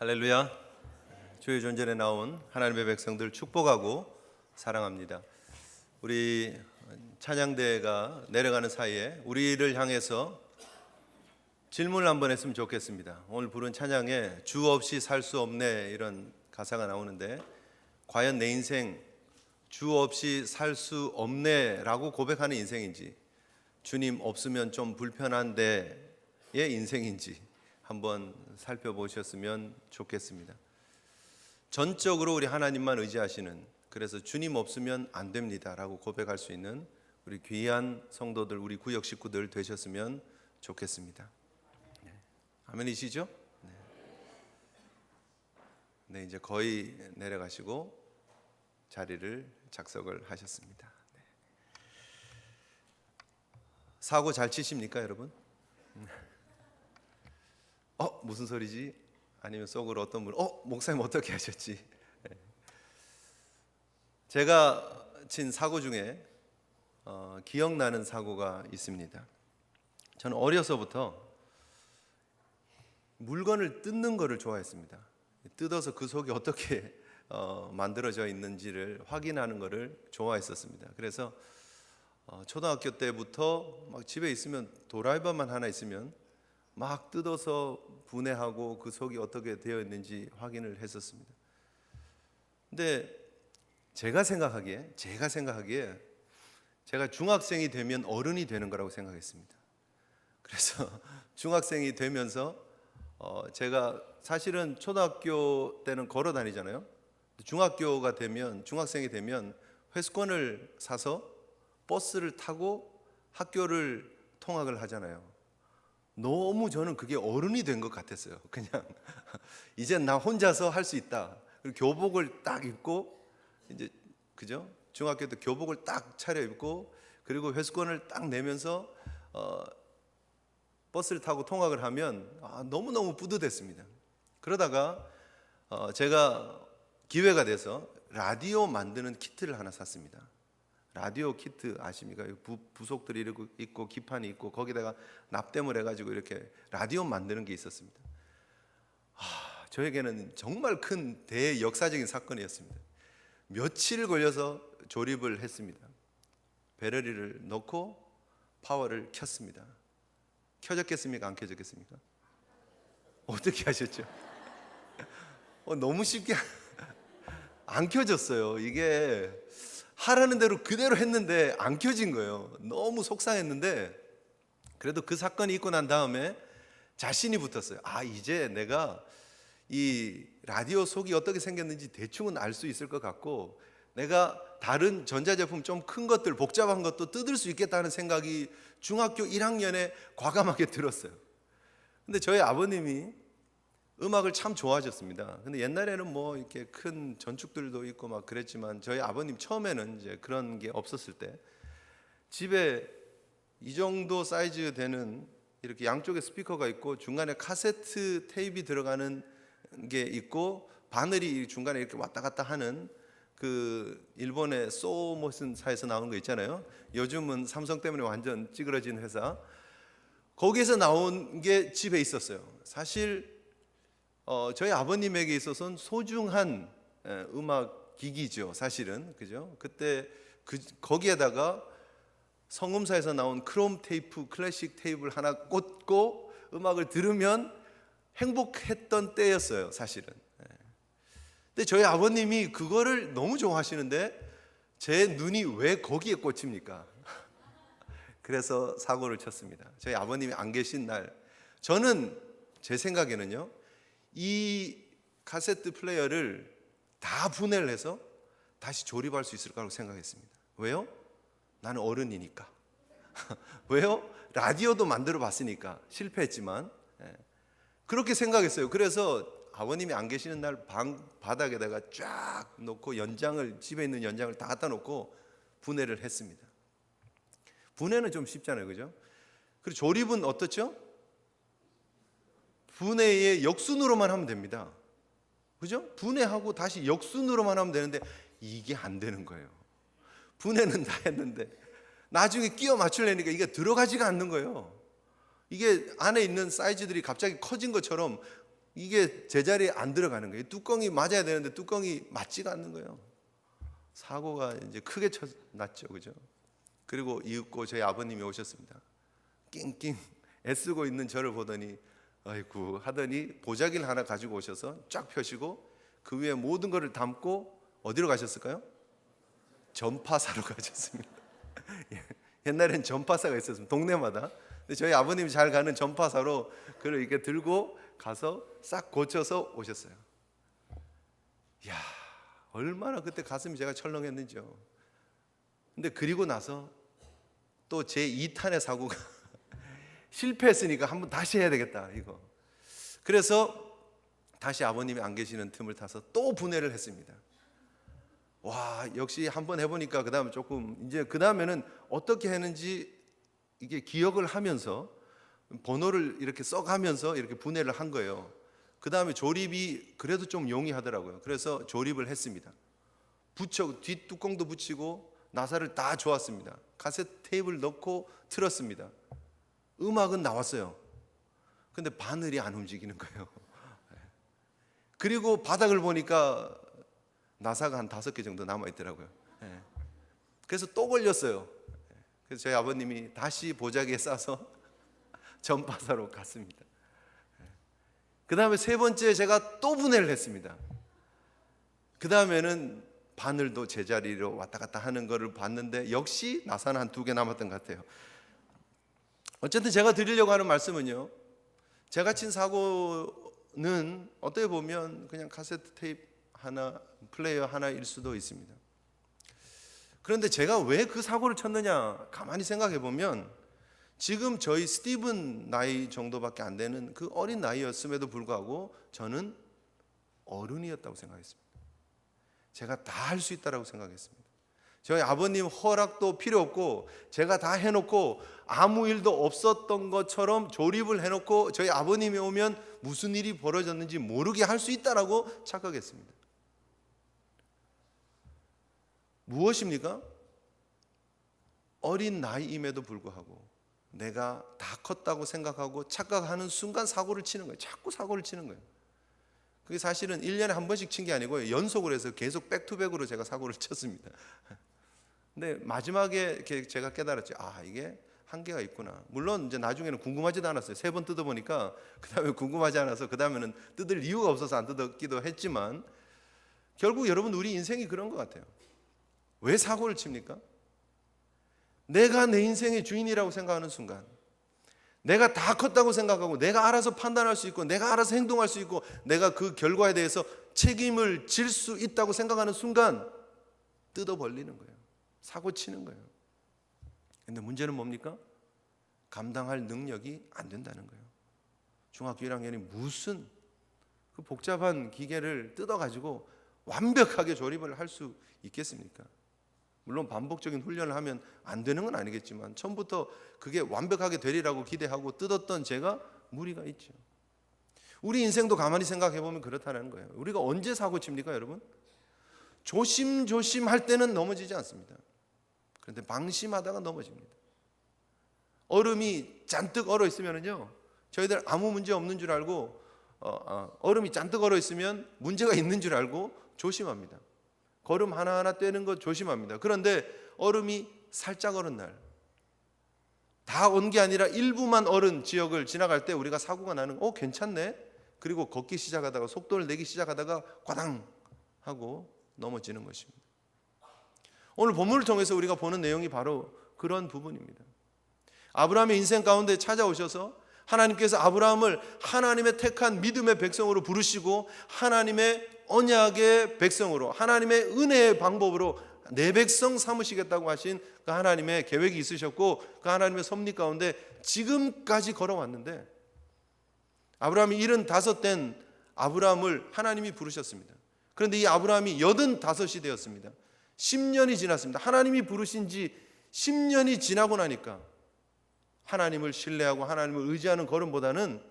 할렐루야. 주의 존전에 나온 하나님의 백성들 축복하고 사랑합니다. 우리 찬양대가 내려가는 사이에 우리를 향해서 질문을 한번 했으면 좋겠습니다. 오늘 부른 찬양에 주 없이 살 수 없네 이런 가사가 나오는데, 과연 내 인생 주 없이 살 수 없네 라고 고백하는 인생인지, 주님 없으면 좀 불편한데의 인생인지 한번 살펴보셨으면 좋겠습니다. 전적으로 우리 하나님만 의지하시는, 그래서 주님 없으면 안 됩니다 라고 고백할 수 있는 우리 귀한 성도들, 우리 구역 식구들 되셨으면 좋겠습니다. 아멘이시죠? 네, 이제 거의 내려가시고 자리를 작석을 하셨습니다. 사고 잘 치십니까, 여러분? 무슨 소리지? 아니면 속으로 어떤 분, 목사님 어떻게 하셨지? 제가 친 사고 중에 기억나는 사고가 있습니다. 저는 어려서부터 물건을 뜯는 것을 좋아했습니다. 뜯어서 그 속이 어떻게 만들어져 있는지를 확인하는 것을 좋아했었습니다. 그래서 초등학교 때부터 막 집에 있으면 도라이버만 하나 있으면 막 뜯어서 분해하고 그 속이 어떻게 되어 있는지 확인을 했었습니다. 근데 제가 생각하기에 제가 중학생이 되면 어른이 되는 거라고 생각했습니다. 그래서 중학생이 되면서 제가 사실은 초등학교 때는 걸어 다니잖아요. 중학생이 되면 회수권을 사서 버스를 타고 학교를 통학을 하잖아요. 너무 저는 그게 어른이 된 것 같았어요. 그냥 이젠 나 혼자서 할 수 있다. 그리고 교복을 딱 입고, 이제 그죠? 중학교 때 교복을 딱 차려입고, 그리고 회수권을 딱 내면서 버스를 타고 통학을 하면 너무너무 뿌듯했습니다. 그러다가 제가 기회가 돼서 라디오 만드는 키트를 하나 샀습니다. 라디오 키트 아십니까? 부속들이 이렇게 있고 기판이 있고 거기다가 납땜을 해가지고 이렇게 라디오 만드는 게 있었습니다. 저에게는 정말 큰 대역사적인 사건이었습니다. 며칠 걸려서 조립을 했습니다. 배터리를 넣고 파워를 켰습니다. 켜졌겠습니까? 안 켜졌겠습니까? 어떻게 하셨죠? 너무 쉽게 안 켜졌어요. 이게 하라는 대로 그대로 했는데 안 켜진 거예요. 너무 속상했는데, 그래도 그 사건이 있고 난 다음에 자신이 붙었어요. 이제 내가 이 라디오 속이 어떻게 생겼는지 대충은 알 수 있을 것 같고, 내가 다른 전자제품 좀 큰 것들, 복잡한 것도 뜯을 수 있겠다는 생각이 중학교 1학년에 과감하게 들었어요. 근데 저희 아버님이 음악을 참 좋아하셨습니다. 근데 옛날에는 뭐 이렇게 큰 전축들도 있고 막 그랬지만, 저희 아버님 처음에는 이제 그런 게 없었을 때 집에 이 정도 사이즈 되는 이렇게 양쪽에 스피커가 있고 중간에 카세트 테이프가 들어가는 게 있고 바늘이 중간에 이렇게 왔다 갔다 하는 그 일본의 소모슨사에서 나온 거 있잖아요. 요즘은 삼성 때문에 완전 찌그러진 회사. 거기에서 나온 게 집에 있었어요. 사실 저희 아버님에게 있어서는 소중한 음악 기기죠, 사실은. 그죠? 그때 거기에다가 성음사에서 나온 크롬 테이프, 클래식 테이프를 하나 꽂고 음악을 들으면 행복했던 때였어요, 사실은. 근데 저희 아버님이 그거를 너무 좋아하시는데 제 눈이 왜 거기에 꽂힙니까? 그래서 사고를 쳤습니다. 저희 아버님이 안 계신 날, 저는 제 생각에는요, 이 카세트 플레이어를 다 분해를 해서 다시 조립할 수 있을 거라고 생각했습니다. 왜요? 나는 어른이니까. 왜요? 라디오도 만들어 봤으니까. 실패했지만 그렇게 생각했어요. 그래서 아버님이 안 계시는 날 방 바닥에다가 쫙 놓고 집에 있는 연장을 다 갖다 놓고 분해를 했습니다. 분해는 좀 쉽잖아요, 그죠? 그리고 조립은 어떻죠? 분해의 역순으로만 하면 됩니다. 그죠? 분해하고 다시 역순으로만 하면 되는데 이게 안 되는 거예요. 분해는 다 했는데 나중에 끼워 맞추려니까 이게 들어가지가 않는 거예요. 이게 안에 있는 사이즈들이 갑자기 커진 것처럼 이게 제자리에 안 들어가는 거예요. 뚜껑이 맞아야 되는데 뚜껑이 맞지가 않는 거예요. 사고가 이제 크게 났죠, 그죠? 그리고 이윽고 저희 아버님이 오셨습니다. 낑낑 애쓰고 있는 저를 보더니 아이고 하더니 보자기를 하나 가지고 오셔서 쫙 펴시고 그 위에 모든 것을 담고 어디로 가셨을까요? 전파사로 가셨습니다. 옛날엔 전파사가 있었습니다. 동네마다. 근데 저희 아버님이 잘 가는 전파사로 그걸 이렇게 들고 가서 싹 고쳐서 오셨어요. 이야, 얼마나 그때 가슴이 제가 철렁했는지요. 근데 그리고 나서 또 제 2탄의 사고가 실패했으니까 한번 다시 해야 되겠다 이거. 그래서 다시 아버님이 안 계시는 틈을 타서 또 분해를 했습니다. 와, 역시 한번 해보니까 그다음 조금 이제 그다음에는 어떻게 했는지 이게 기억을 하면서 번호를 이렇게 써가면서 이렇게 분해를 한 거예요. 그다음에 조립이 그래도 좀 용이하더라고요. 그래서 조립을 했습니다. 뒷 뚜껑도 붙이고 나사를 다 조았습니다. 카세트 테이프를 넣고 틀었습니다. 음악은 나왔어요. 근데 바늘이 안 움직이는 거예요. 그리고 바닥을 보니까 나사가 한 5개 정도 남아 있더라고요. 그래서 또 걸렸어요. 그래서 저희 아버님이 다시 보자기에 싸서 전파사로 갔습니다. 그 다음에 세 번째 제가 또 분해를 했습니다. 그 다음에는 바늘도 제자리로 왔다 갔다 하는 거를 봤는데 역시 나사는 한 2개 남았던 것 같아요. 어쨌든 제가 드리려고 하는 말씀은요, 제가 친 사고는 어떻게 보면 그냥 카세트 테이프 하나, 플레이어 하나일 수도 있습니다. 그런데 제가 왜 그 사고를 쳤느냐 가만히 생각해 보면 지금 저희 스티븐 나이 정도밖에 안 되는 그 어린 나이였음에도 불구하고 저는 어른이었다고 생각했습니다. 제가 다 할 수 있다고 생각했습니다. 저희 아버님 허락도 필요 없고 제가 다 해놓고 아무 일도 없었던 것처럼 조립을 해놓고 저희 아버님이 오면 무슨 일이 벌어졌는지 모르게 할 수 있다라고 착각했습니다. 무엇입니까? 어린 나이임에도 불구하고 내가 다 컸다고 생각하고 착각하는 순간 사고를 치는 거예요. 자꾸 사고를 치는 거예요. 그게 사실은 1년에 한 번씩 친 게 아니고 연속으로 해서 계속 백투백으로 제가 사고를 쳤습니다. 근데 마지막에 제가 깨달았죠. 아, 이게 한계가 있구나. 물론 이제 나중에는 궁금하지도 않았어요. 3번 뜯어보니까 그 다음에 궁금하지 않아서 그 다음에는 뜯을 이유가 없어서 안 뜯었기도 했지만 결국 여러분 우리 인생이 그런 것 같아요. 왜 사고를 칩니까? 내가 내 인생의 주인이라고 생각하는 순간, 내가 다 컸다고 생각하고 내가 알아서 판단할 수 있고 내가 알아서 행동할 수 있고 내가 그 결과에 대해서 책임을 질 수 있다고 생각하는 순간 뜯어버리는 거예요. 사고 치는 거예요. 근데 문제는 뭡니까? 감당할 능력이 안 된다는 거예요. 중학교 1학년이 무슨 그 복잡한 기계를 뜯어가지고 완벽하게 조립을 할 수 있겠습니까? 물론 반복적인 훈련을 하면 안 되는 건 아니겠지만 처음부터 그게 완벽하게 되리라고 기대하고 뜯었던 제가 무리가 있죠. 우리 인생도 가만히 생각해 보면 그렇다는 거예요. 우리가 언제 사고 칩니까, 여러분? 조심조심 할 때는 넘어지지 않습니다. 그런데 방심하다가 넘어집니다. 얼음이 잔뜩 얼어 있으면요, 저희들 아무 문제 없는 줄 알고 얼음이 잔뜩 얼어 있으면 문제가 있는 줄 알고 조심합니다. 걸음 하나하나 떼는 거 조심합니다. 그런데 얼음이 살짝 얼은 날, 다 온 게 아니라 일부만 얼은 지역을 지나갈 때 우리가 사고가 나는, 괜찮네. 그리고 걷기 시작하다가 속도를 내기 시작하다가 꽈당 하고 넘어지는 것입니다. 오늘 본문을 통해서 우리가 보는 내용이 바로 그런 부분입니다. 아브라함의 인생 가운데 찾아오셔서 하나님께서 아브라함을 하나님의 택한 믿음의 백성으로 부르시고 하나님의 언약의 백성으로, 하나님의 은혜의 방법으로 내 백성 삼으시겠다고 하신 그 하나님의 계획이 있으셨고 그 하나님의 섭리 가운데 지금까지 걸어왔는데, 아브라함이 75된 아브라함을 하나님이 부르셨습니다. 그런데 이 아브라함이 85이 되었습니다. 10년이 지났습니다. 하나님이 부르신 지 10년이 지나고 나니까 하나님을 신뢰하고 하나님을 의지하는 걸음보다는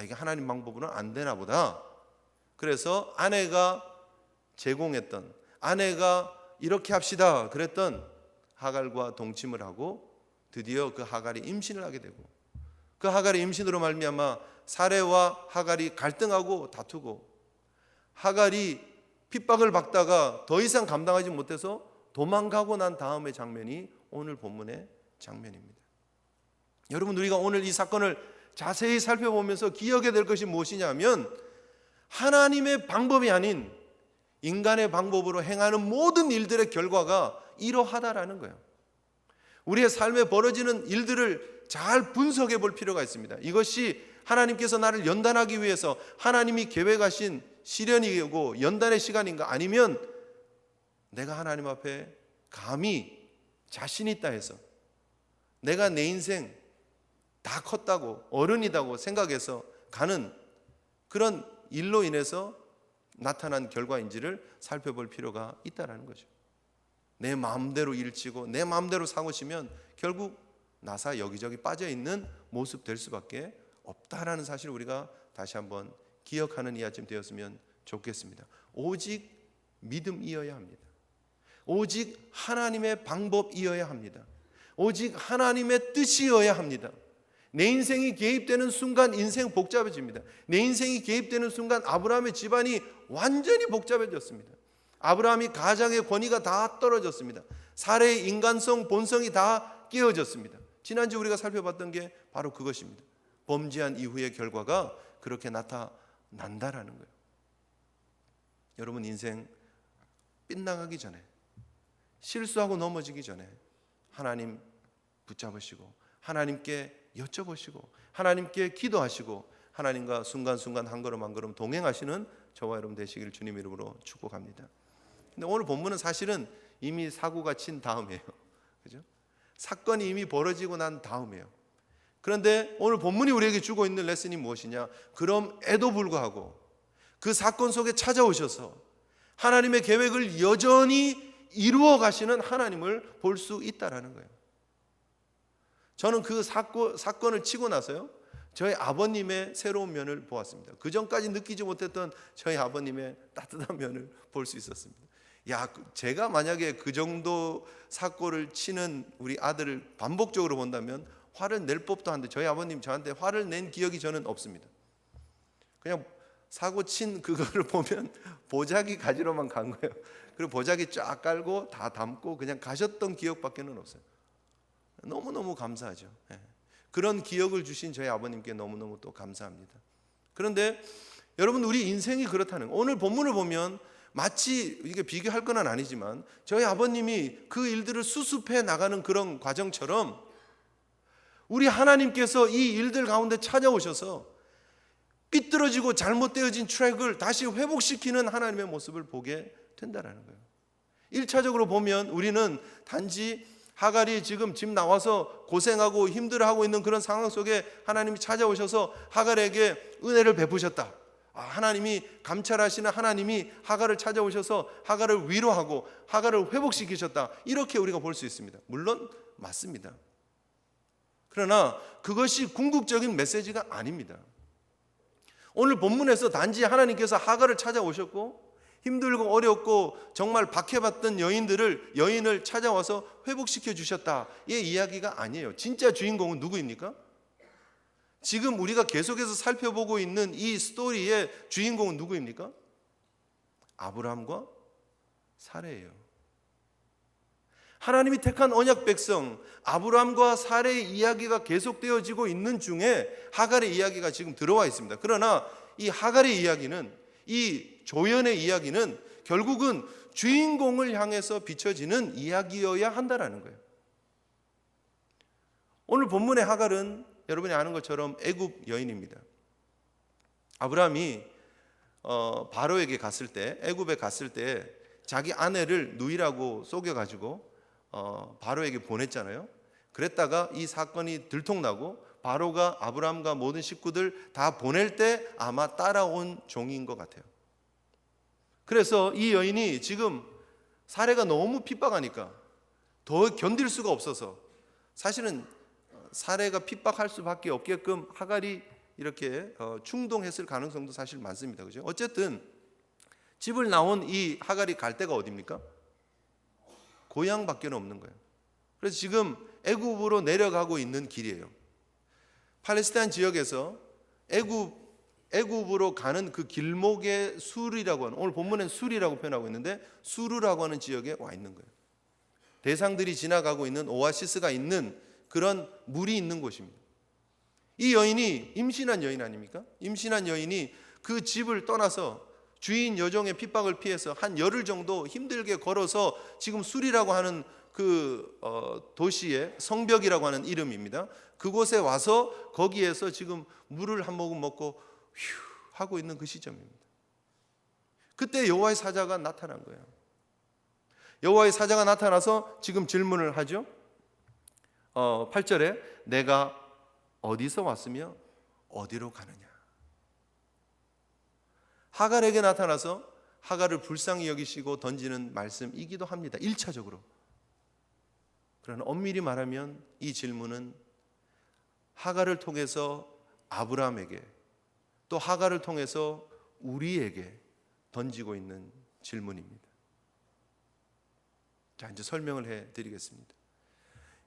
이게 하나님 방법으로는 안 되나 보다. 그래서 아내가 제공했던, 아내가 이렇게 합시다 그랬던 하갈과 동침을 하고 드디어 그 하갈이 임신을 하게 되고 그 하갈의 임신으로 말미암아 사레와 하갈이 갈등하고 다투고 하갈이 핍박을 받다가 더 이상 감당하지 못해서 도망가고 난 다음의 장면이 오늘 본문의 장면입니다. 여러분, 우리가 오늘 이 사건을 자세히 살펴보면서 기억해야 될 것이 무엇이냐면 하나님의 방법이 아닌 인간의 방법으로 행하는 모든 일들의 결과가 이러하다라는 거예요. 우리의 삶에 벌어지는 일들을 잘 분석해 볼 필요가 있습니다. 이것이 하나님께서 나를 연단하기 위해서 하나님이 계획하신 시련이고 연단의 시간인가, 아니면 내가 하나님 앞에 감히 자신 있다 해서 내가 내 인생 다 컸다고, 어른이다고 생각해서 가는 그런 일로 인해서 나타난 결과인지를 살펴볼 필요가 있다는 거죠. 내 마음대로 일치고 내 마음대로 사고 치면 결국 나사 여기저기 빠져있는 모습 될 수밖에 없다라는 사실을 우리가 다시 한번 기억하는 이 아침 되었으면 좋겠습니다. 오직 믿음이어야 합니다. 오직 하나님의 방법이어야 합니다. 오직 하나님의 뜻이어야 합니다. 내 인생이 개입되는 순간 인생 복잡해집니다. 내 인생이 개입되는 순간 아브라함의 집안이 완전히 복잡해졌습니다. 아브라함이 가장의 권위가 다 떨어졌습니다. 사례의 인간성, 본성이 다 깨어졌습니다. 지난주 우리가 살펴봤던 게 바로 그것입니다. 범죄한 이후의 결과가 그렇게 나타난다라는 거예요. 여러분, 인생 빗나가기 전에, 실수하고 넘어지기 전에 하나님 붙잡으시고 하나님께 여쭤보시고 하나님께 기도하시고 하나님과 순간순간 한 걸음 한 걸음 동행하시는 저와 여러분 되시기를 주님 이름으로 축복합니다. 근데 오늘 본문은 사실은 이미 사고가 친 다음이에요. 그죠? 사건이 이미 벌어지고 난 다음이에요. 그런데 오늘 본문이 우리에게 주고 있는 레슨이 무엇이냐? 그럼에도 불구하고 그 사건 속에 찾아오셔서 하나님의 계획을 여전히 이루어 가시는 하나님을 볼 수 있다라는 거예요. 저는 그 사건을 치고 나서요, 저희 아버님의 새로운 면을 보았습니다. 그 전까지 느끼지 못했던 저희 아버님의 따뜻한 면을 볼 수 있었습니다. 제가 만약에 그 정도 사고를 치는 우리 아들을 반복적으로 본다면 화를 낼 법도 한데 저희 아버님 저한테 화를 낸 기억이 저는 없습니다. 그냥 사고 친 그거를 보면 보자기 가지러만 간 거예요. 그리고 보자기 쫙 깔고 다 담고 그냥 가셨던 기억밖에는 없어요. 너무너무 감사하죠. 그런 기억을 주신 저희 아버님께 너무너무 또 감사합니다. 그런데 여러분, 우리 인생이 그렇다는 거예요. 오늘 본문을 보면 마치 이게 비교할 건 아니지만 저희 아버님이 그 일들을 수습해 나가는 그런 과정처럼 우리 하나님께서 이 일들 가운데 찾아오셔서 삐뚤어지고 잘못되어진 트랙을 다시 회복시키는 하나님의 모습을 보게 된다는 거예요. 1차적으로 보면 우리는 단지 하갈이 지금 집 나와서 고생하고 힘들어하고 있는 그런 상황 속에 하나님이 찾아오셔서 하갈에게 은혜를 베푸셨다. 하나님이 감찰하시는 하나님이 하갈을 찾아오셔서 하갈을 위로하고 하갈을 회복시키셨다. 이렇게 우리가 볼 수 있습니다. 물론 맞습니다. 그러나 그것이 궁극적인 메시지가 아닙니다. 오늘 본문에서 단지 하나님께서 하갈을 찾아오셨고 힘들고 어렵고 정말 박해받던 여인을 찾아와서 회복시켜 주셨다의 이야기가 아니에요. 진짜 주인공은 누구입니까? 지금 우리가 계속해서 살펴보고 있는 이 스토리의 주인공은 누구입니까? 아브라함과 사레예요. 하나님이 택한 언약 백성 아브라함과 사레의 이야기가 계속되어지고 있는 중에 하갈의 이야기가 지금 들어와 있습니다. 그러나 이 하갈의 이야기는, 이 조연의 이야기는 결국은 주인공을 향해서 비춰지는 이야기여야 한다는 거예요. 오늘 본문의 하갈은 여러분이 아는 것처럼 애굽 여인입니다. 아브라함이 바로에게 갔을 때, 애굽에 갔을 때 자기 아내를 누이라고 속여가지고 바로에게 보냈잖아요. 그랬다가 이 사건이 들통나고 바로가 아브라함과 모든 식구들 다 보낼 때 아마 따라온 종인 것 같아요. 그래서 이 여인이 지금 사례가 너무 핍박하니까 더 견딜 수가 없어서, 사실은 사례가 핍박할 수밖에 없게끔 하갈이 이렇게 충동했을 가능성도 사실 많습니다. 그죠? 어쨌든 집을 나온 이 하갈이 갈 데가 어디입니까? 고향밖에 없는 거예요. 그래서 지금 애굽으로 내려가고 있는 길이에요. 팔레스타인 지역에서 애굽으로 가는 그 길목에 술이라고 하는, 오늘 본문엔 술이라고 표현하고 있는데 수르라고 하는 지역에 와 있는 거예요. 대상들이 지나가고 있는 오아시스가 있는 그런 물이 있는 곳입니다. 이 여인이 임신한 여인 아닙니까? 임신한 여인이 그 집을 떠나서 주인 여종의 핍박을 피해서 한 열흘 정도 힘들게 걸어서 지금 술이라고 하는 그 도시의 성벽이라고 하는 이름입니다. 그곳에 와서 거기에서 지금 물을 한 모금 먹고 휴 하고 있는 그 시점입니다. 그때 여호와의 사자가 나타난 거예요. 여호와의 사자가 나타나서 지금 질문을 하죠. 8절에 내가 어디서 왔으며 어디로 가느냐. 하갈에게 나타나서 하갈을 불쌍히 여기시고 던지는 말씀이기도 합니다. 1차적으로. 그러나 엄밀히 말하면 이 질문은 하갈을 통해서 아브라함에게 또 하갈을 통해서 우리에게 던지고 있는 질문입니다. 자, 이제 설명을 해드리겠습니다.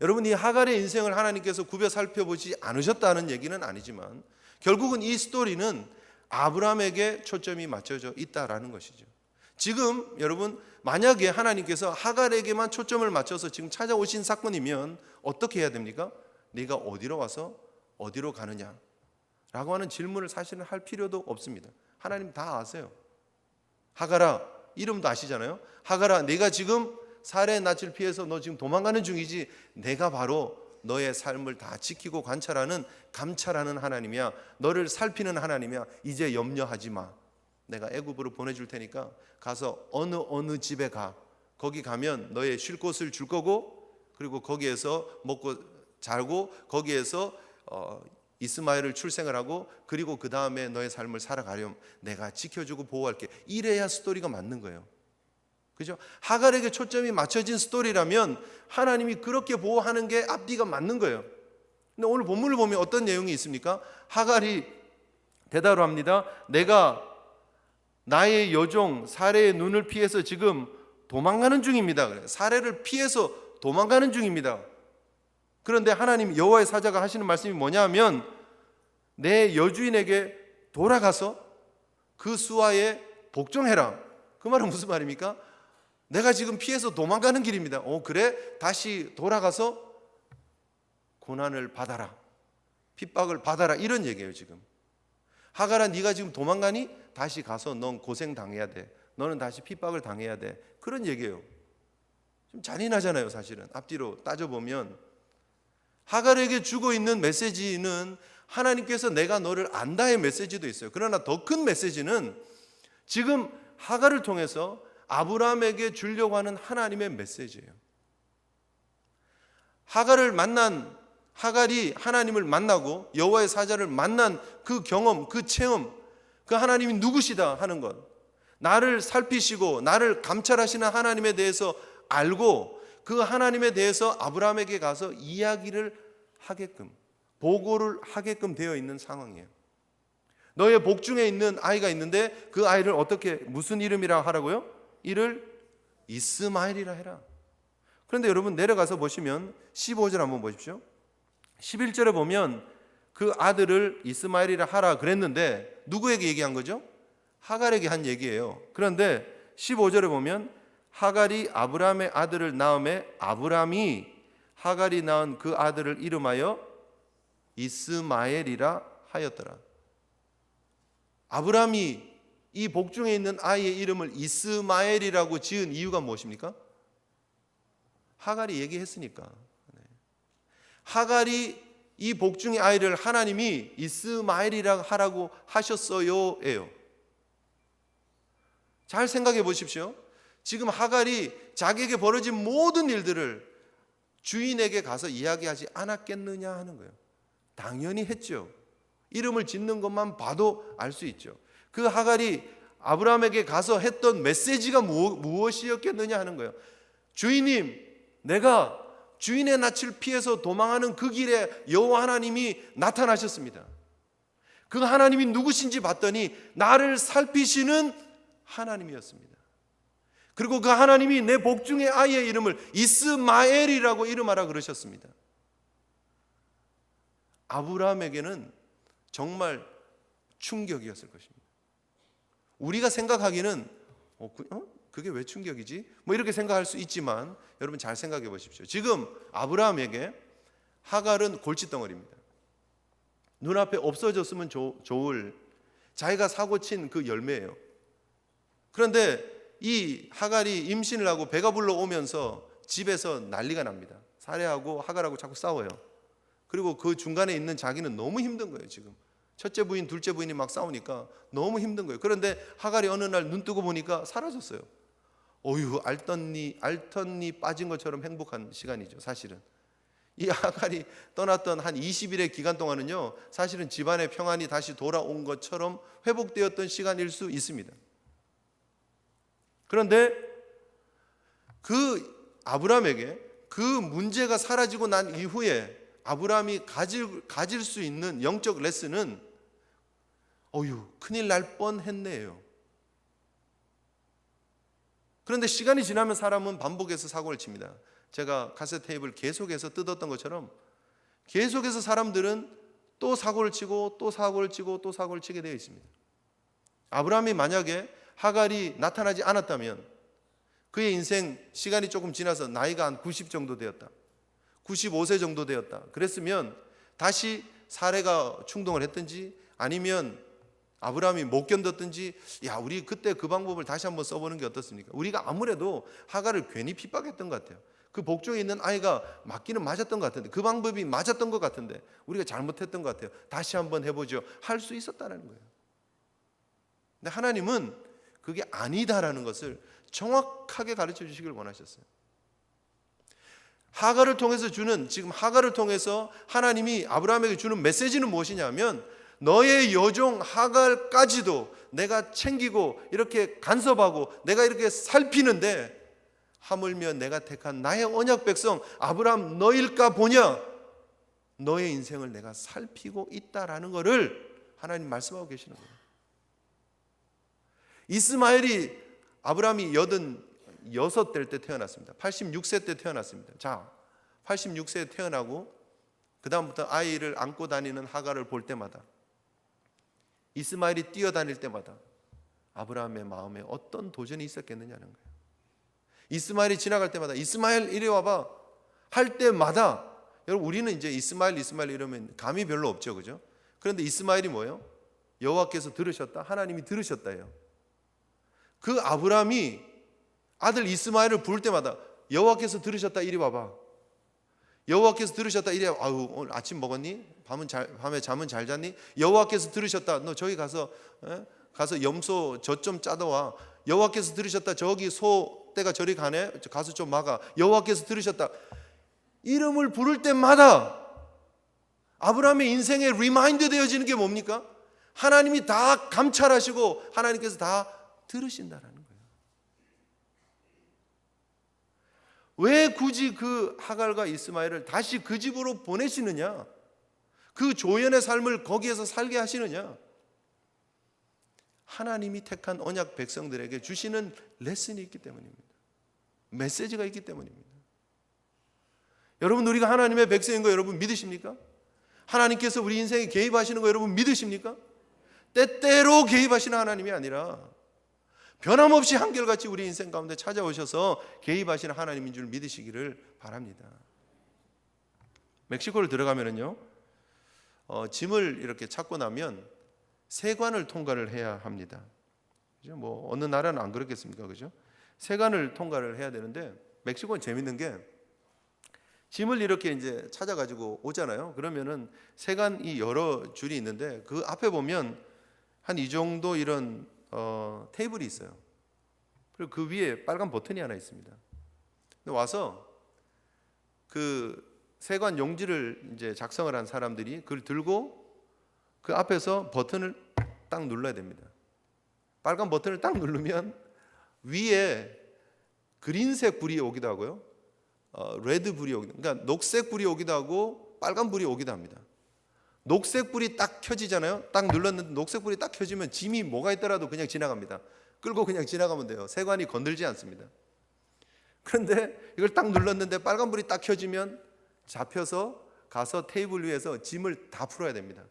여러분, 이 하갈의 인생을 하나님께서 구벼 살펴보지 않으셨다는 얘기는 아니지만 결국은 이 스토리는 아브라함에게 초점이 맞춰져 있다라는 것이죠. 지금 여러분, 만약에 하나님께서 하갈에게만 초점을 맞춰서 지금 찾아오신 사건이면 어떻게 해야 됩니까? 네가 어디로 와서 어디로 가느냐 라고 하는 질문을 사실은 할 필요도 없습니다. 하나님 다 아세요. 하갈아, 이름도 아시잖아요. 하갈아, 네가 지금 살해의 낯을 피해서 너 지금 도망가는 중이지, 내가 바로 너의 삶을 다 지키고 감찰하는 하나님이야. 너를 살피는 하나님이야. 이제 염려하지 마. 내가 애굽으로 보내줄 테니까 가서 어느 집에 가. 거기 가면 너의 쉴 곳을 줄 거고, 그리고 거기에서 먹고 자고, 거기에서 이스마엘을 출생을 하고, 그리고 그 다음에 너의 삶을 살아가렴. 내가 지켜주고 보호할게. 이래야 스토리가 맞는 거예요. 그죠? 하갈에게 초점이 맞춰진 스토리라면 하나님이 그렇게 보호하는 게 앞뒤가 맞는 거예요. 근데 오늘 본문을 보면 어떤 내용이 있습니까? 하갈이 대답을 합니다. 내가 나의 여종 사레의 눈을 피해서 지금 도망가는 중입니다. 사레를 피해서 도망가는 중입니다. 그런데 하나님 여호와의 사자가 하시는 말씀이 뭐냐 하면 내 여주인에게 돌아가서 그 수하에 복종해라. 그 말은 무슨 말입니까? 내가 지금 피해서 도망가는 길입니다. 그래? 다시 돌아가서 고난을 받아라. 핍박을 받아라. 이런 얘기예요 지금. 하갈아, 네가 지금 도망가니? 다시 가서 넌 고생 당해야 돼. 너는 다시 핍박을 당해야 돼. 그런 얘기예요. 좀 잔인하잖아요 사실은. 앞뒤로 따져보면 하갈에게 주고 있는 메시지는 하나님께서 내가 너를 안다의 메시지도 있어요. 그러나 더 큰 메시지는 지금 하갈을 통해서 아브라함에게 주려고 하는 하나님의 메시지예요. 하갈이 하나님을 만나고 여호와의 사자를 만난 그 경험, 그 체험, 그 하나님이 누구시다 하는 것, 나를 살피시고 나를 감찰하시는 하나님에 대해서 알고 그 하나님에 대해서 아브라함에게 가서 이야기를 하게끔, 보고를 하게끔 되어 있는 상황이에요. 너의 복중에 있는 아이가 있는데 그 아이를 어떻게, 무슨 이름이라 하라고요? 이를 이스마엘이라 해라. 그런데 여러분 내려가서 보시면 15절 한번 보십시오. 11절에 보면 그 아들을 이스마엘이라 하라 그랬는데 누구에게 얘기한 거죠? 하갈에게 한 얘기예요. 그런데 15절에 보면 하갈이 아브라함의 아들을 낳음에 아브라함이 하갈이 낳은 그 아들을 이름하여 이스마엘이라 하였더라. 아브라함이 이 복중에 있는 아이의 이름을 이스마엘이라고 지은 이유가 무엇입니까? 하갈이 얘기했으니까. 하갈이 이 복중의 아이를 하나님이 이스마엘이라고 하라고 하셨어요예요. 잘 생각해 보십시오. 지금 하갈이 자기에게 벌어진 모든 일들을 주인에게 가서 이야기하지 않았겠느냐 하는 거예요. 당연히 했죠. 이름을 짓는 것만 봐도 알 수 있죠. 그 하갈이 아브라함에게 가서 했던 메시지가 무엇이었겠느냐 하는 거예요. 주인님, 내가 주인의 낯을 피해서 도망하는 그 길에 여호와 하나님이 나타나셨습니다. 그 하나님이 누구신지 봤더니 나를 살피시는 하나님이었습니다. 그리고 그 하나님이 내 복중의 아이의 이름을 이스마엘이라고 이름하라 그러셨습니다. 아브라함에게는 정말 충격이었을 것입니다. 우리가 생각하기는 그게 왜 충격이지? 뭐 이렇게 생각할 수 있지만 여러분 잘 생각해 보십시오. 지금 아브라함에게 하갈은 골칫덩어리입니다. 눈앞에 없어졌으면 좋을 자기가 사고친 그 열매예요. 그런데 이 하갈이 임신을 하고 배가 불러오면서 집에서 난리가 납니다. 사례하고 하갈하고 자꾸 싸워요. 그리고 그 중간에 있는 자기는 너무 힘든 거예요. 지금 첫째 부인, 둘째 부인이 막 싸우니까 너무 힘든 거예요. 그런데 하갈이 어느 날 눈 뜨고 보니까 사라졌어요. 어휴, 알턴니 빠진 것처럼 행복한 시간이죠. 사실은 이 하갈이 떠났던 한 20일의 기간 동안은요, 사실은 집안의 평안이 다시 돌아온 것처럼 회복되었던 시간일 수 있습니다. 그런데 그 아브라함에게 그 문제가 사라지고 난 이후에 아브라함이 가질 수 있는 영적 레슨은 어휴, 큰일 날 뻔했네요. 그런데 시간이 지나면 사람은 반복해서 사고를 칩니다. 제가 카세트 테이프를 계속해서 뜯었던 것처럼 계속해서 사람들은 또 사고를 치고 또 사고를 치고 또 사고를 치게 되어 있습니다. 아브라함이 만약에 하갈이 나타나지 않았다면 그의 인생 시간이 조금 지나서 나이가 한 90 정도 되었다, 95세 정도 되었다 그랬으면 다시 사례가 충동을 했든지 아니면 아브라함이 못 견뎠든지, 야, 우리 그때 그 방법을 다시 한번 써보는 게 어떻습니까? 우리가 아무래도 하갈을 괜히 핍박했던 것 같아요. 그 복종에 있는 아이가 맞기는 맞았던 것 같은데, 그 방법이 맞았던 것 같은데 우리가 잘못했던 것 같아요. 다시 한번 해보죠. 할 수 있었다는 거예요. 근데 하나님은 그게 아니다라는 것을 정확하게 가르쳐 주시길 원하셨어요. 하갈을 통해서 지금 하갈을 통해서 하나님이 아브라함에게 주는 메시지는 무엇이냐면, 너의 여종 하갈까지도 내가 챙기고 이렇게 간섭하고 내가 이렇게 살피는데, 하물며 내가 택한 나의 언약 백성 아브라함 너일까 보냐, 너의 인생을 내가 살피고 있다라는 것을 하나님 말씀하고 계시는 거예요. 이스마엘이 아브라함이 86될 때 태어났습니다. 86세 때 태어났습니다. 자, 86세에 태어나고 그 다음부터 아이를 안고 다니는 하갈을 볼 때마다, 이스마엘이 뛰어다닐 때마다 아브라함의 마음에 어떤 도전이 있었겠느냐는 거예요. 이스마엘이 지나갈 때마다 이스마엘 이리 와봐 할 때마다, 여러분 우리는 이제 이스마엘 이러면 감이 별로 없죠, 그죠? 그런데 이스마엘이 뭐예요? 여호와께서 들으셨다, 하나님이 들으셨다예요. 그 아브라함이 아들 이스마엘을 부를 때마다 여호와께서 들으셨다, 이리 와봐. 여호와께서 들으셨다, 이리 와봐. 아유, 오늘 아침 먹었니? 밤에 잠은 잘 잤니? 여호와께서 들으셨다, 너 저기 가서 염소 젖 좀 짜다 와. 여호와께서 들으셨다, 저기 소 떼가 저리 가네, 가서 좀 막아. 여호와께서 들으셨다. 이름을 부를 때마다 아브라함의 인생에 리마인드 되어지는 게 뭡니까? 하나님이 다 감찰하시고 하나님께서 다 들으신다라는 거예요. 왜 굳이 그 하갈과 이스마엘을 다시 그 집으로 보내시느냐? 그 조연의 삶을 거기에서 살게 하시느냐? 하나님이 택한 언약 백성들에게 주시는 레슨이 있기 때문입니다. 메시지가 있기 때문입니다. 여러분, 우리가 하나님의 백성인 거 여러분 믿으십니까? 하나님께서 우리 인생에 개입하시는 거 여러분 믿으십니까? 때때로 개입하시는 하나님이 아니라 변함없이 한결같이 우리 인생 가운데 찾아오셔서 개입하시는 하나님인 줄 믿으시기를 바랍니다. 멕시코를 들어가면은요, 짐을 이렇게 찾고 나면 세관을 통과를 해야 합니다. 그죠? 뭐 어느 나라는 안 그렇겠습니까, 그죠? 세관을 통과를 해야 되는데, 멕시코는 재밌는 게 짐을 이렇게 이제 찾아가지고 오잖아요. 그러면은 세관이 여러 줄이 있는데 그 앞에 보면 한 이 정도 이런 테이블이 있어요. 그리고 그 위에 빨간 버튼이 하나 있습니다. 근데 와서 그 세관 용지를 이제 작성을 한 사람들이 그걸 들고 그 앞에서 버튼을 딱 눌러야 됩니다. 빨간 버튼을 딱 누르면 위에 그린색 불이 오기도 하고요, 레드 불이 오기도, 그러니까 녹색 불이 오기도 하고 빨간 불이 오기도 합니다. 녹색 불이 딱 켜지잖아요. 딱 눌렀는데 녹색 불이 딱 켜지면 짐이 뭐가 있더라도 그냥 지나갑니다. 끌고 그냥 지나가면 돼요. 세관이 건들지 않습니다. 그런데 이걸 딱 눌렀는데 빨간 불이 딱 켜지면 잡혀서 가서 테이블 위에서 짐을 다 풀어야 됩니다.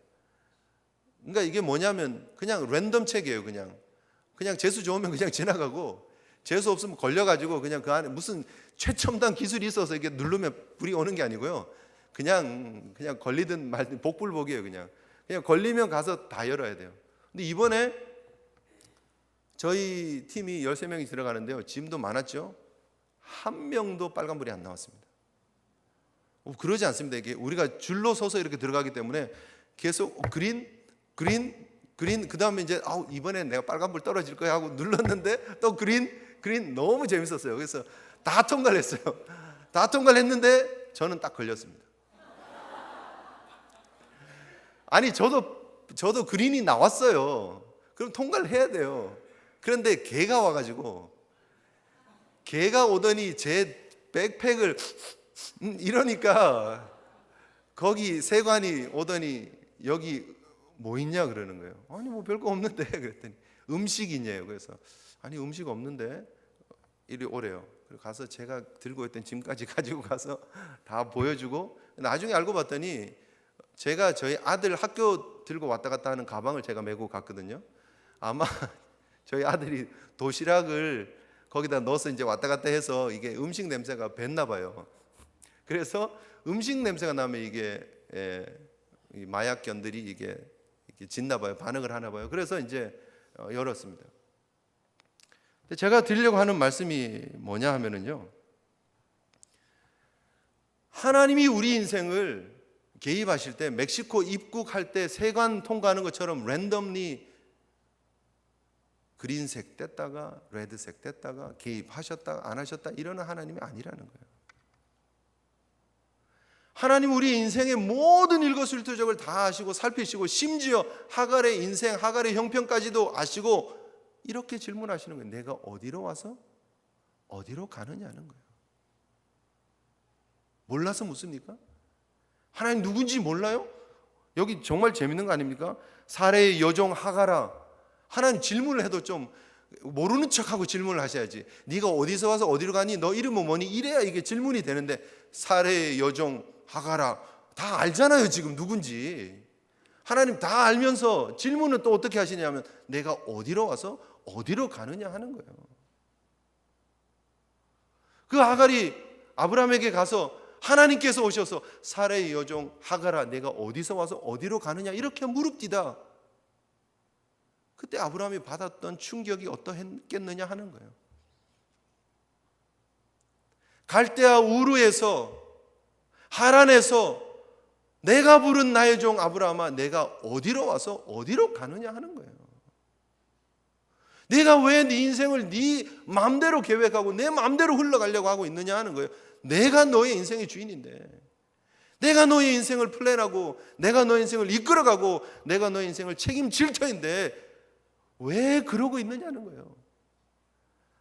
그러니까 이게 뭐냐면 그냥 랜덤 책이에요. 그냥 재수 좋으면 그냥 지나가고 재수 없으면 걸려가지고 그냥 그 안에 무슨 최첨단 기술이 있어서 이게 누르면 불이 오는 게 아니고요. 그냥 걸리든 말든 복불복이에요. 그냥 걸리면 가서 다 열어야 돼요. 근데 이번에 저희 팀이 13명이 들어가는데요. 짐도 많았죠. 한 명도 빨간불이 안 나왔습니다. 그러지 않습니다. 이게 우리가 줄로 서서 이렇게 들어가기 때문에 계속 그린 그 다음에 이제 이번엔 내가 빨간불 떨어질 거야 하고 눌렀는데 또 그린 너무 재밌었어요. 그래서 다 통과를 했어요. 다 통과를 했는데 저는 딱 걸렸습니다. 아니 저도 그린이 나왔어요. 그럼 통과를 해야 돼요. 그런데 개가 와가지고 개가 오더니 제 백팩을 이러니까 거기 세관이 오더니 여기 뭐 있냐 그러는 거예요. 아니 뭐 별거 없는데 그랬더니 음식이냐요. 그래서 아니 음식 없는데 이리 오래요. 그래서 가서 제가 들고 있던 짐까지 가지고 가서 다 보여주고 나중에 알고 봤더니 제가 저희 아들 학교 들고 왔다 갔다 하는 가방을 제가 메고 갔거든요. 아마 저희 아들이 도시락을 거기다 넣어서 이제 왔다 갔다 해서 이게 음식 냄새가 뱄나 봐요. 그래서 음식 냄새가 나면 이게 이 마약견들이 이게 짖나 봐요. 반응을 하나 봐요. 그래서 이제 열었습니다. 근데 제가 드리려고 하는 말씀이 뭐냐 하면은요. 하나님이 우리 인생을 개입하실 때 멕시코 입국할 때 세관 통과하는 것처럼 랜덤리 그린색 뗐다가 레드색 뗐다가 개입하셨다 안 하셨다 이러는 하나님이 아니라는 거예요. 하나님 우리 인생의 모든 일거수일투족을 다 아시고 살피시고 심지어 하갈의 인생, 하갈의 형편까지도 아시고 이렇게 질문하시는 거예요. 내가 어디로 와서 어디로 가느냐는 거예요. 몰라서 묻습니까? 하나님 누군지 몰라요? 여기 정말 재밌는 거 아닙니까? 사레의 여종 하갈아, 하나님 질문을 해도 좀 모르는 척하고 질문을 하셔야지. 네가 어디서 와서 어디로 가니? 너 이름은 뭐니? 이래야 이게 질문이 되는데 사레의 여종 하갈아, 다 알잖아요 지금 누군지. 하나님 다 알면서 질문은 또 어떻게 하시냐면 내가 어디로 와서 어디로 가느냐 하는 거예요. 그 하갈이 아브라함에게 가서 하나님께서 오셔서 사레의 여종 하갈아 내가 어디서 와서 어디로 가느냐 이렇게 물읍디다. 그때 아브라함이 받았던 충격이 어떠했겠느냐 하는 거예요. 갈대아 우르에서 하란에서 내가 부른 나의 종 아브라함아 내가 어디로 와서 어디로 가느냐 하는 거예요. 내가 왜 네 인생을 네 마음대로 계획하고 내 마음대로 흘러가려고 하고 있느냐 하는 거예요. 내가 너의 인생의 주인인데, 내가 너의 인생을 플랜하고 내가 너의 인생을 이끌어가고 내가 너의 인생을 책임질 터인데 왜 그러고 있느냐는 거예요.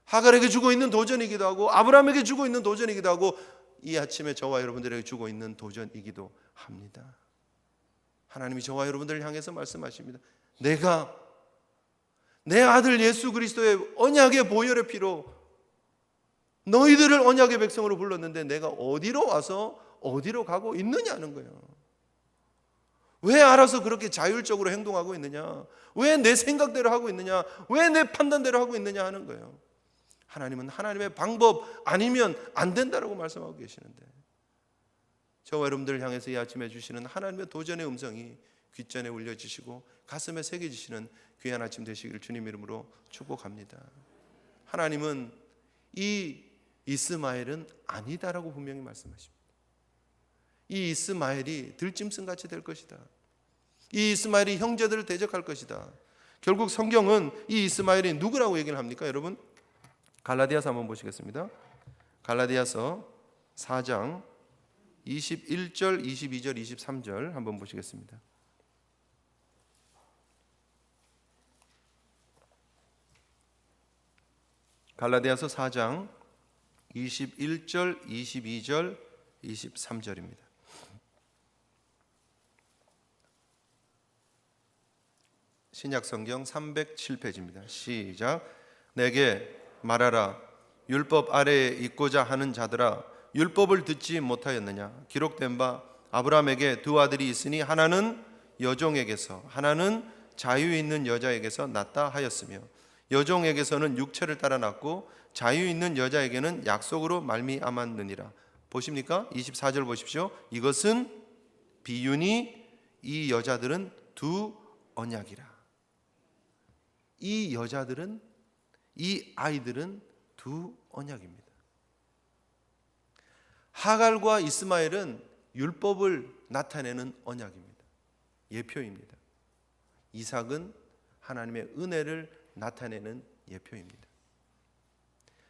하갈에게 주고 있는 도전이기도 하고 아브라함에게 주고 있는 도전이기도 하고 이 아침에 저와 여러분들에게 주고 있는 도전이기도 합니다. 하나님이 저와 여러분들을 향해서 말씀하십니다. 내가 내 아들 예수 그리스도의 언약의 보혈의 피로 너희들을 언약의 백성으로 불렀는데 내가 어디로 와서 어디로 가고 있느냐는 거예요. 왜 알아서 그렇게 자율적으로 행동하고 있느냐? 왜 내 생각대로 하고 있느냐? 왜 내 판단대로 하고 있느냐 하는 거예요. 하나님은 하나님의 방법 아니면 안 된다라고 말씀하고 계시는데 저와 여러분들을 향해서 이 아침에 주시는 하나님의 도전의 음성이 귓전에 울려지시고 가슴에 새겨지시는 귀한 아침 되시기를 주님 이름으로 축복합니다. 하나님은 이 이스마엘은 아니다라고 분명히 말씀하십니다. 이 이스마엘이 들짐승같이 될 것이다. 이 이스마엘이 형제들을 대적할 것이다. 결국 성경은 이 이스마엘이 누구라고 얘기를 합니까? 여러분 갈라디아서 한번 보시겠습니다. 갈라디아서 4장 21절, 22절, 23절 한번 보시겠습니다. 갈라디아서 4장 21절, 22절, 23절입니다. 신약 성경 307페이지입니다. 시작. 내게 말하라. 율법 아래에 있고자 하는 자들아, 율법을 듣지 못하였느냐? 기록된 바 아브라함에게 두 아들이 있으니 하나는 여종에게서 하나는 자유 있는 여자에게서 낳다 하였으며 여종에게서는 육체를 따라 낳고 자유 있는 여자에게는 약속으로 말미암았느니라. 보십니까? 24절 보십시오. 이것은 비유니 이 여자들은 두 언약이라. 이 여자들은, 이 아이들은 두 언약입니다. 하갈과 이스마엘은 율법을 나타내는 언약입니다. 예표입니다. 이삭은 하나님의 은혜를 나타내는 예표입니다.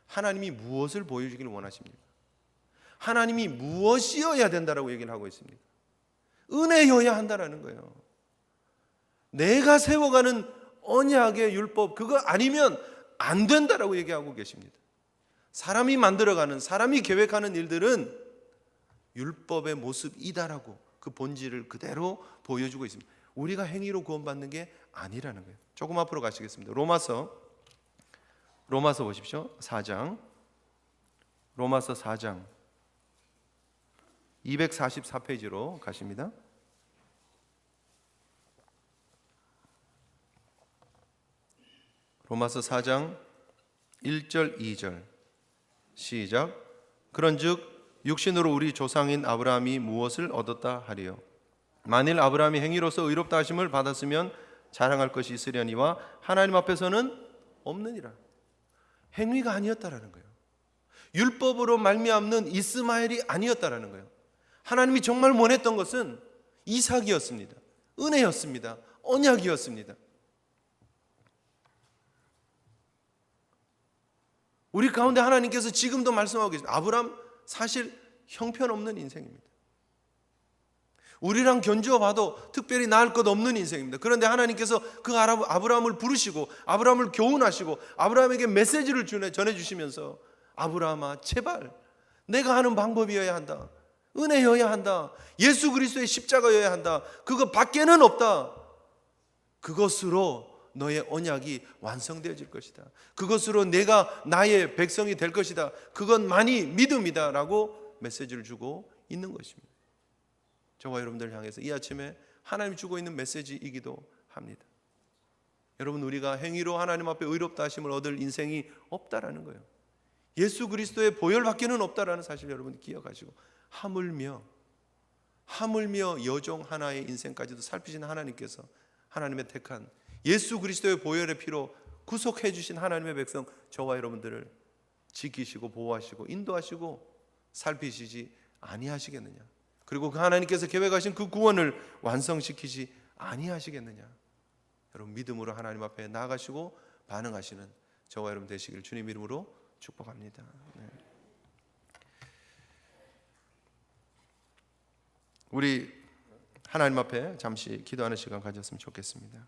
하나님이 무엇을 보여주기를 원하십니까? 하나님이 무엇이어야 된다라고 얘기를 하고 있습니까? 은혜여야 한다라는 거예요. 내가 세워가는 언약의 율법, 그거 아니면 안 된다라고 얘기하고 계십니다. 사람이 만들어가는, 사람이 계획하는 일들은 율법의 모습이다라고 그 본질을 그대로 보여주고 있습니다. 우리가 행위로 구원받는 게 아니라는 거예요. 조금 앞으로 가시겠습니다. 로마서 보십시오. 4장. 로마서 4장 244페이지로 가십니다. 로마서 4장 1절 2절 시작. 그런즉 육신으로 우리 조상인 아브라함이 무엇을 얻었다 하리요? 만일 아브라함이 행위로서 의롭다 하심을 받았으면 자랑할 것이 있으려니와 하나님 앞에서는 없느니라. 행위가 아니었다라는 거예요. 율법으로 말미암는 이스마엘이 아니었다라는 거예요. 하나님이 정말 원했던 것은 이삭이었습니다. 은혜였습니다. 언약이었습니다. 우리 가운데 하나님께서 지금도 말씀하고 계십니다. 아브라함 사실 형편없는 인생입니다. 우리랑 견주어 봐도 특별히 나을 것 없는 인생입니다. 그런데 하나님께서 그 아브라함을 부르시고 아브라함을 교훈하시고 아브라함에게 메시지를 전해주시면서 아브라함아 제발 내가 하는 방법이어야 한다. 은혜여야 한다. 예수 그리스도의 십자가여야 한다. 그거 밖에는 없다. 그것으로 너의 언약이 완성되어질 것이다. 그것으로 내가 나의 백성이 될 것이다. 그것만이 믿음이다 라고 메시지를 주고 있는 것입니다. 저와 여러분들 향해서 이 아침에 하나님이 주고 있는 메시지이기도 합니다. 여러분, 우리가 행위로 하나님 앞에 의롭다 하심을 얻을 인생이 없다라는 거예요. 예수 그리스도의 보혈밖에는 없다라는 사실 여러분 기억하시고, 하물며 여종 하나의 인생까지도 살피신 하나님께서 하나님의 택한 예수 그리스도의 보혈의 피로 구속해 주신 하나님의 백성 저와 여러분들을 지키시고 보호하시고 인도하시고 살피시지 아니하시겠느냐? 그리고 그 하나님께서 계획하신 그 구원을 완성시키지 아니하시겠느냐? 여러분, 믿음으로 하나님 앞에 나아가시고 반응하시는 저와 여러분 되시길 주님 이름으로 축복합니다. 네. 우리 하나님 앞에 잠시 기도하는 시간 가졌으면 좋겠습니다.